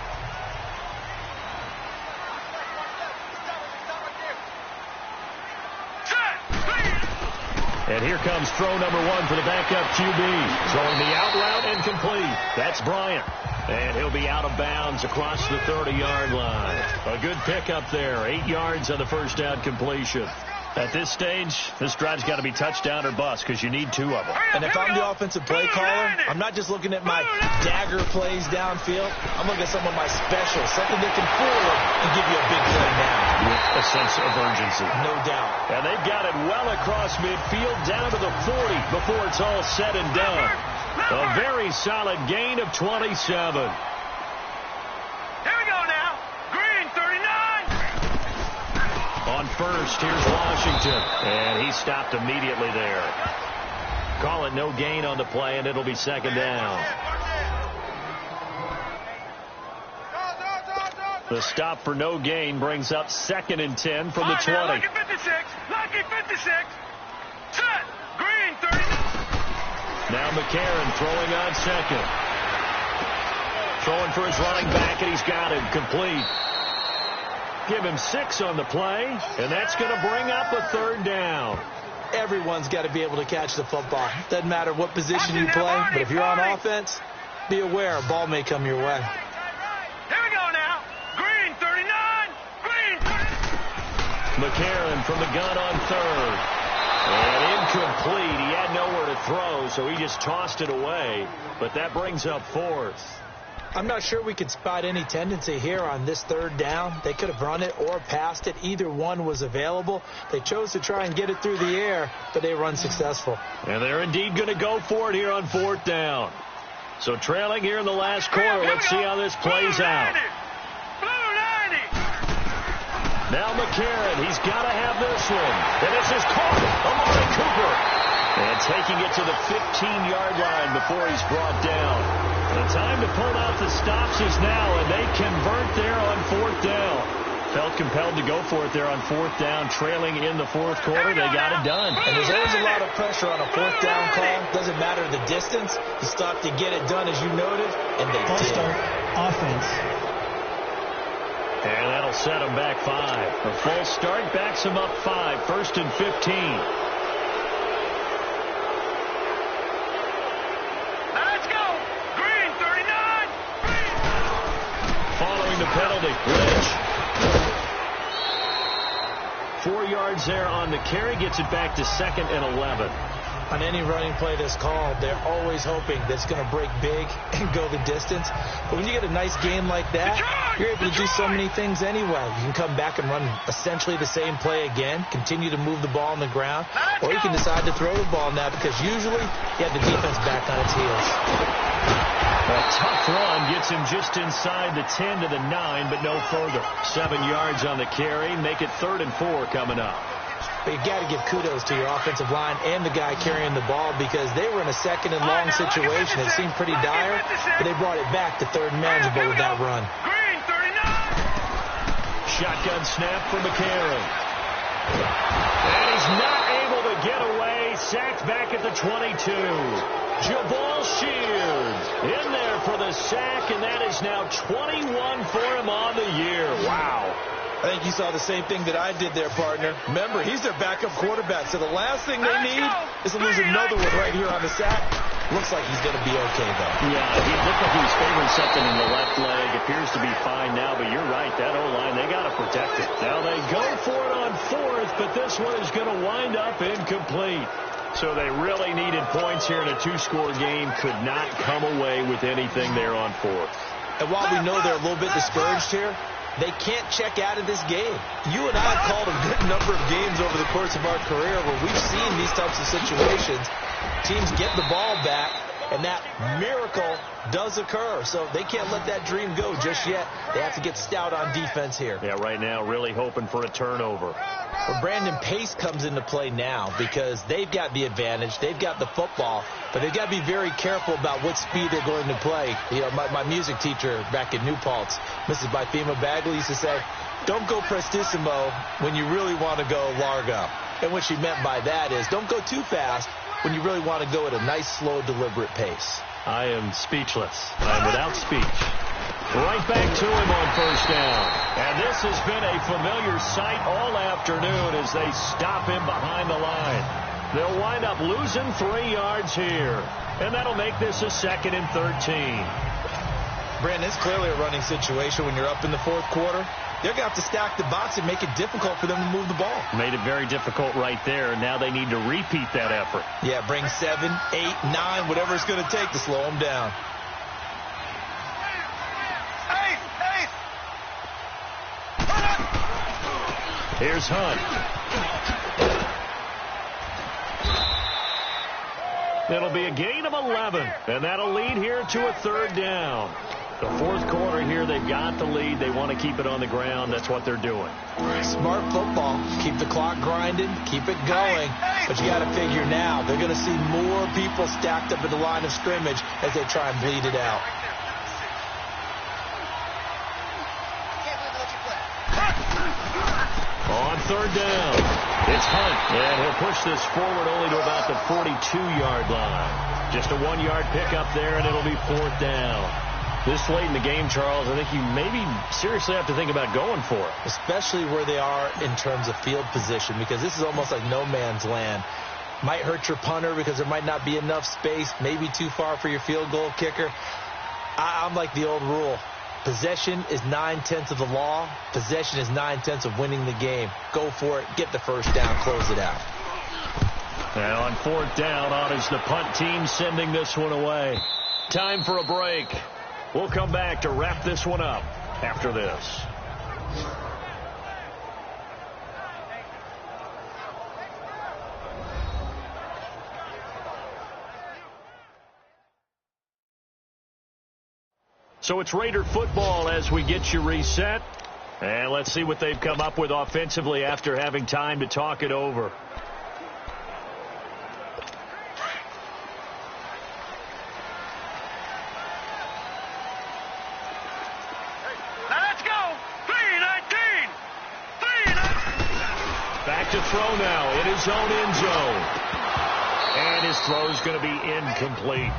And here comes throw number 1 for the backup QB. Throwing the out route and complete. That's Bryant. And he'll be out of bounds across the 30-yard line. A good pickup there. 8 yards on the first down completion. At this stage, this drive's got to be touchdown or bust because you need 2 of them. And if I'm the offensive play caller, I'm not just looking at my dagger plays downfield. I'm looking at some of my specials, something that can forward and give you a big play now. With a sense of urgency. No doubt. And they've got it well across midfield down to the 40 before it's all said and done. A very solid gain of 27. Here we go now. Green, 39. On first, here's Washington. And he stopped immediately there. Call it no gain on the play, and it'll be second down. The stop for no gain brings up 2nd and 10 from the 20. Lucky 56. Lucky 56. Set. Green, 39. Now McCarron throwing on second. Throwing for his running back, and he's got him complete. Give him 6 on the play, and that's going to bring up a 3rd down. Everyone's got to be able to catch the football. Doesn't matter what position you play, but if you're on offense, be aware a ball may come your way. Here we go now. Green, 39. Green, 39. McCarron from the gun on 3rd. And incomplete. He had nowhere to throw, so he just tossed it away. But that brings up 4th. I'm not sure we could spot any tendency here on this 3rd down. They could have run it or passed it. Either one was available. They chose to try and get it through the air, but they were unsuccessful. And they're indeed going to go for it here on 4th down. So trailing here in the last quarter. Let's see how this plays out. Blue 90. Now McCarron, he's got to have this one. And this is caught. Amari Cooper. And taking it to the 15-yard line before he's brought down. The time to pull out the stops is now, and they convert there on 4th down. Felt compelled to go for it there on 4th down, trailing in the 4th quarter. They got it done. And there's always a lot of pressure on a 4th down call. Doesn't matter the distance. You stop to get it done, as you noted, and they False did. start. Offense. And that'll set them back 5. A full start backs them up 5. 1st and 15. Let's go. Green, 39. Green. Following the penalty, Lynch. 4 yards there on the carry, gets it back to 2nd and 11. On any running play that's called, they're always hoping that it's going to break big and go the distance. But when you get a nice game like that, you're able to do so many things anyway. You can come back and run essentially the same play again, continue to move the ball on the ground, or you can decide to throw the ball now because usually you have the defense back on its heels. A tough run gets him just inside the 10 to the 9, but no further. 7 yards on the carry, make it 3rd and 4 coming up. But you got to give kudos to your offensive line and the guy carrying the ball because they were in a 2nd and long situation. It seemed pretty dire, but they brought it back to 3rd and manageable with that run. Green, 39. Shotgun snap for McCarron. And he's not able to get away. Sacked back at the 22. Jabal Sheard in there for the sack, and that is now 21 for him on the year. Wow. I think you saw the same thing that I did there, partner. Remember, he's their backup quarterback, so the last thing they need is to lose another one right here on the sack. Looks like he's going to be okay, though. Yeah, he looked like he was favoring something in the left leg. Appears to be fine now, but you're right. That O-line, they got to protect it. Now they go for it on 4th, but this one is going to wind up incomplete. So they really needed points here in a 2-score game. Could not come away with anything there on 4th. And while we know they're a little bit discouraged here, they can't check out of this game. You and I have called a good number of games over the course of our career where we've seen these types of situations. Teams get the ball back, and that miracle does occur. So they can't let that dream go just yet. They have to get stout on defense here. Yeah, right now really hoping for a turnover. Well, Brandon Pace comes into play now because they've got the advantage. They've got the football, but they've got to be very careful about what speed they're going to play. You know, my music teacher back in New Paltz, Mrs. Bythema Bagley, used to say, don't go prestissimo when you really want to go largo. And what she meant by that is don't go too fast when you really want to go at a nice, slow, deliberate pace. I am speechless. I'm without speech. Right back to him on 1st down. And this has been a familiar sight all afternoon as they stop him behind the line. They'll wind up losing 3 yards here. And that'll make this a 2nd and 13. Brandon, it's clearly a running situation when you're up in the fourth quarter. They're going to have to stack the box and make it difficult for them to move the ball. Made it very difficult right there. Now they need to repeat that effort. Yeah, bring 7, 8, 9, whatever it's going to take to slow them down. Here's Hunt. It'll be a gain of 11, and that'll lead here to a 3rd down. The fourth quarter here, they've got the lead. They want to keep it on the ground. That's what they're doing. Smart football. Keep the clock grinding. Keep it going. But you got to figure now, they're going to see more people stacked up at the line of scrimmage as they try and bleed it out. On 3rd down, it's Hunt, and he'll push this forward only to about the 42-yard line. Just a 1-yard pickup there, and it'll be 4th down. This late in the game, Charles, I think you maybe seriously have to think about going for it. Especially where they are in terms of field position, because this is almost like no man's land. Might hurt your punter because there might not be enough space, maybe too far for your field goal kicker. I'm like the old rule. Possession is 9/10 of the law. Possession is 9/10 of winning the game. Go for it. Get the first down. Close it out. And on 4th down, on is the punt team sending this one away. Time for a break. We'll come back to wrap this one up after this. So it's Raider football as we get you reset. And let's see what they've come up with offensively after having time to talk it over. Let's go. 3-19. Back to throw now in his own end zone. And his throw is going to be incomplete.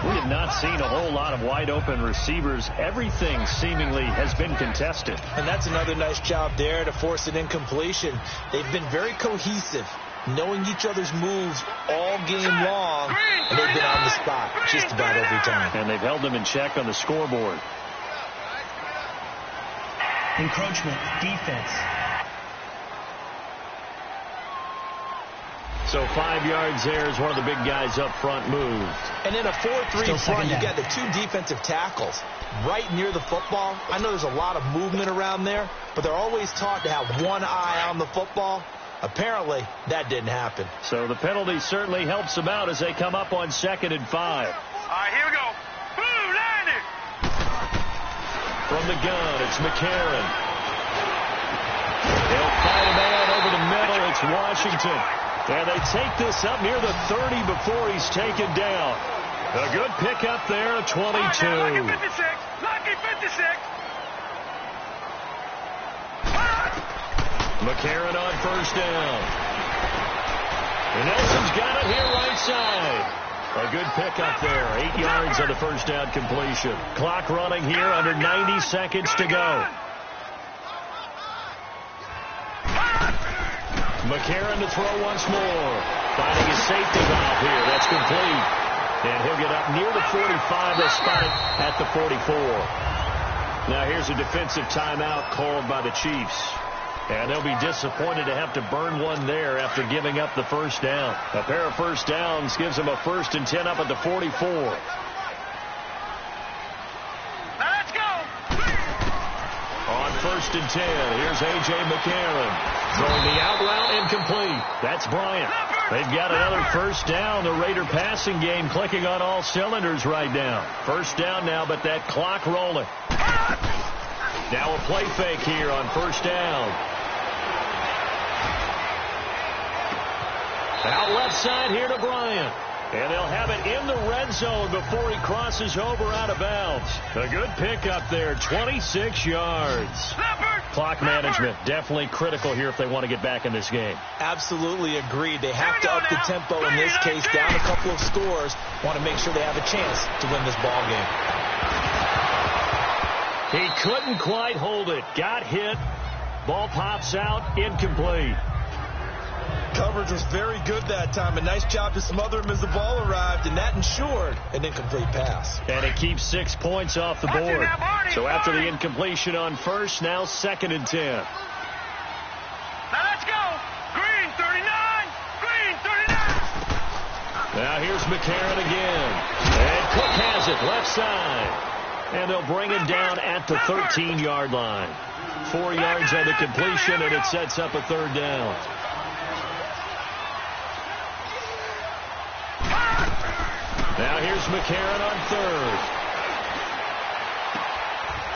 We have not seen a whole lot of wide open receivers. Everything seemingly has been contested. And that's another nice job there to force an incompletion. They've been very cohesive, knowing each other's moves all game long, and they've been on the spot just about every time. And they've held them in check on the scoreboard. Encroachment, defense. So 5 yards there as one of the big guys up front moved. And in a 4-3 front, you got the two defensive tackles right near the football. I know there's a lot of movement around there, but they're always taught to have one eye on the football. Apparently, that didn't happen. So the penalty certainly helps them out as they come up on 2nd and 5. All right, here we go. Blue, line it. From the gun, it's McCarron. They'll fight a man over the middle. It's Washington. And they take this up near the 30 before he's taken down. A good pickup there, 22. Lucky 56. Lucky 56. McCarron on 1st down. And Nelson's got it here right side. A good pickup there. 8 yards on the 1st down completion. Clock running here under 90 seconds to go. McCarron to throw once more. Finding his safety valve here. That's complete. And he'll get up near the 45. They'll spot it at the 44. Now here's a defensive timeout called by the Chiefs. And they'll be disappointed to have to burn one there after giving up the 1st down. A pair of 1st downs gives them a 1st and 10 up at the 44. Let's go. On 1st and 10, here's A.J. McCarron. Throwing the out route incomplete. That's Bryant. They've got another 1st down. The Raider passing game clicking on all cylinders right now. 1st down now, but that clock rolling. Now a play fake here on 1st down. Out left side here to Bryant. And they'll have it in the red zone before he crosses over out of bounds. A good pickup there, 26 yards. Clock management definitely critical here if they want to get back in this game. Absolutely agreed. They have to up the tempo in this case, down a couple of scores. Want to make sure they have a chance to win this ball game. He couldn't quite hold it. Got hit, Ball pops out, incomplete. Coverage was very good that time. A nice job to smother him as the ball arrived, and that ensured an incomplete pass. And it keeps 6 points off the board. So after the incompletion on first, now 2nd and 10. Now let's go. Green 39. Green 39. Now here's McCarron again. And Cook has it left side. And they'll bring him down at the 13-yard line. 4 yards on the completion, and it sets up a 3rd down. Now here's McCarron on 3rd.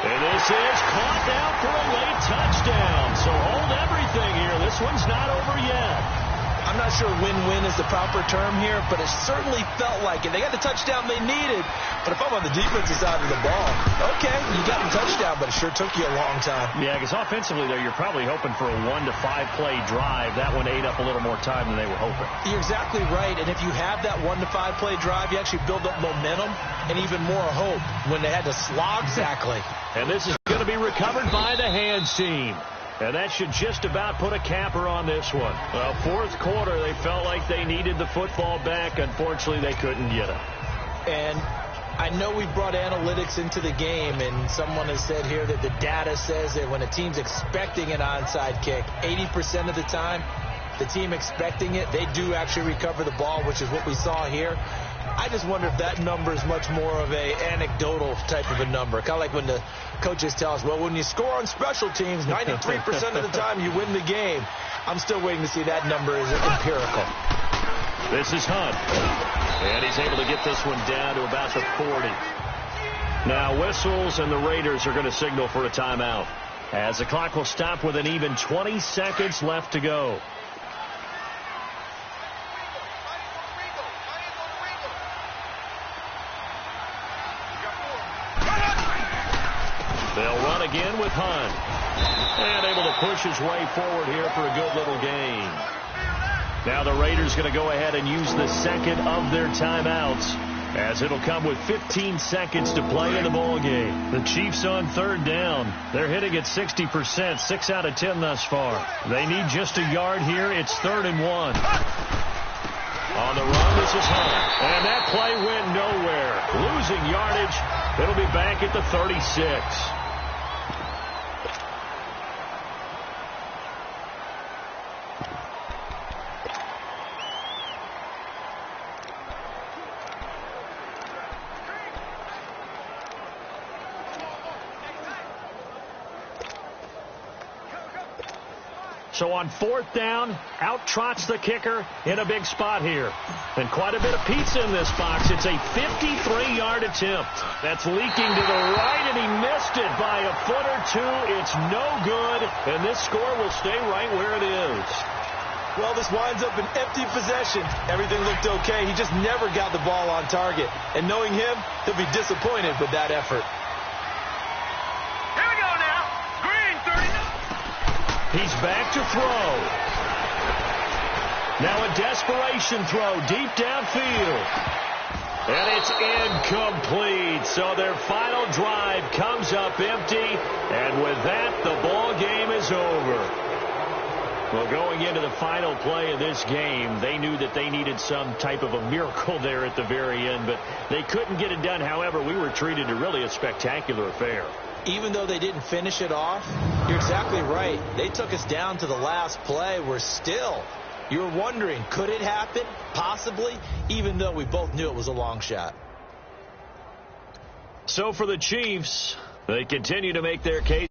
And this is caught now for a late touchdown. So hold everything here. This one's not over yet. I'm not sure win-win is the proper term here, but it certainly felt like it. They got the touchdown they needed, but if I'm on the defensive side of the ball, okay, you got the touchdown, but it sure took you a long time. Yeah, because offensively, though, you're probably hoping for a 1 to 5 play drive. That one ate up a little more time than they were hoping. You're exactly right, and if you have that 1 to 5 play drive, you actually build up momentum and even more hope when they had to slog Exactly. And this is going to be recovered by the hands team. And that should just about put a capper on this one. Well, 4th quarter, they felt like they needed the football back. Unfortunately, they couldn't get it. And I know we brought analytics into the game, and someone has said here that the data says that when a team's expecting an onside kick, 80% of the time, the team expecting it, they do actually recover the ball, which is what we saw here. I just wonder if that number is much more of a anecdotal type of a number. Kind of like when the coaches tell us, well, when you score on special teams, 93% of the time you win the game. I'm still waiting to see that number is empirical. This is Hunt. And he's able to get this one down to about the 40. Now whistles, and the Raiders are going to signal for a timeout, as the clock will stop with an even 20 seconds left to go. They'll run again with Hunt. And able to push his way forward here for a good little gain. Now the Raiders going to go ahead and use the second of their timeouts, as it'll come with 15 seconds to play in the ball game. The Chiefs on 3rd down. They're hitting at 60%, 6 out of 10 thus far. They need just a yard here. It's 3rd and 1. On the run, this is Hunt. And that play went nowhere. Losing yardage. It'll be back at the 36. So on 4th down, out trots the kicker in a big spot here. And quite a bit of pizza in this box. It's a 53-yard attempt. That's leaking to the right, and he missed it by a foot or two. It's no good, and this score will stay right where it is. Well, this winds up an empty possession. Everything looked okay. He just never got the ball on target. And knowing him, he'll be disappointed with that effort. Here we go now. Green 39. He's back to throw. Now a desperation throw deep downfield. And it's incomplete. So their final drive comes up empty. And with that, the ball game is over. Well, going into the final play of this game, they knew that they needed some type of a miracle there at the very end, but they couldn't get it done. However, we were treated to really a spectacular affair. Even though they didn't finish it off, you're exactly right. They took us down to the last play. You're wondering, could it happen? Possibly, even though we both knew it was a long shot. So for the Chiefs, they continue to make their case.